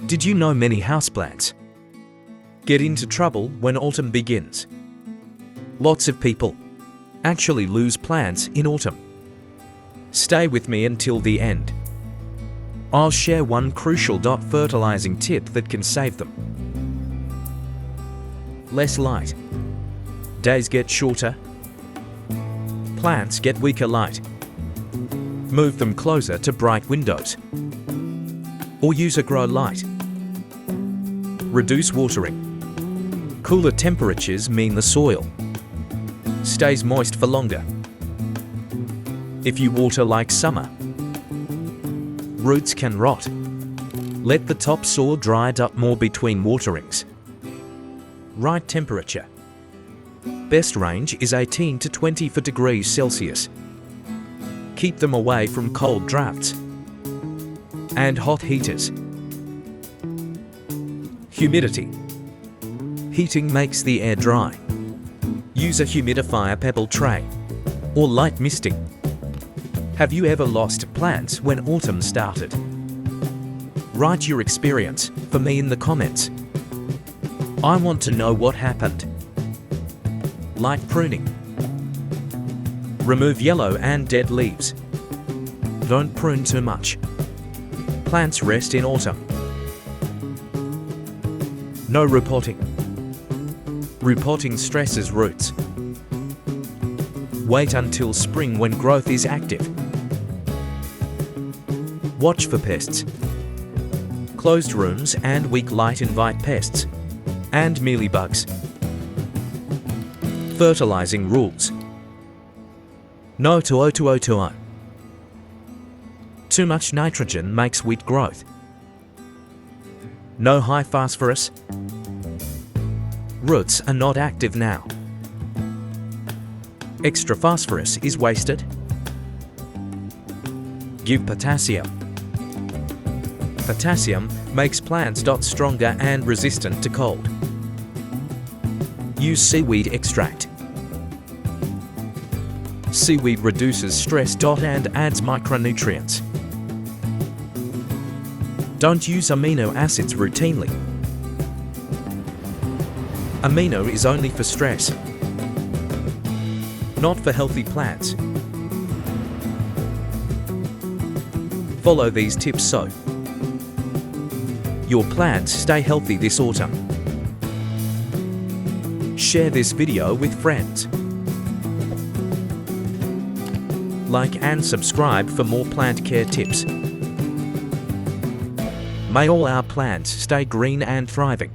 Did you know many houseplants get into trouble when autumn begins? Lots of people actually lose plants in autumn. Stay with me until the end. I'll share one crucial fertilizing tip that can save them. Less light. Days get shorter. Plants get weaker light. Move them closer to bright windows. Or use a grow light. Reduce watering. Cooler temperatures mean the soil stays moist for longer. If you water like summer, roots can rot. Let the topsoil dry up more between waterings. Right temperature. Best range is 18 to 24 degrees Celsius. Keep them away from cold drafts and hot heaters. Humidity. Heating makes the air dry. Use a humidifier pebble tray or light misting. Have you ever lost plants when autumn started? Write your experience for me in the comments. I want to know what happened. Light pruning. Remove yellow and dead leaves. Don't prune too much. Plants rest in autumn. No repotting. Repotting stresses roots. Wait until spring when growth is active. Watch for pests. Closed rooms and weak light invite pests and mealybugs. Fertilizing rules. No to O2O2O. Too much nitrogen makes weak growth. No high phosphorus. Roots are not active now. Extra phosphorus is wasted. Give potassium. Potassium makes plants stronger and resistant to cold. Use seaweed extract. Seaweed reduces stress and adds micronutrients. Don't use amino acids routinely. Amino is only for stress, not for healthy plants. Follow these tips so your plants stay healthy this autumn. Share this video with friends. Like and subscribe for more plant care tips. May all our plants stay green and thriving.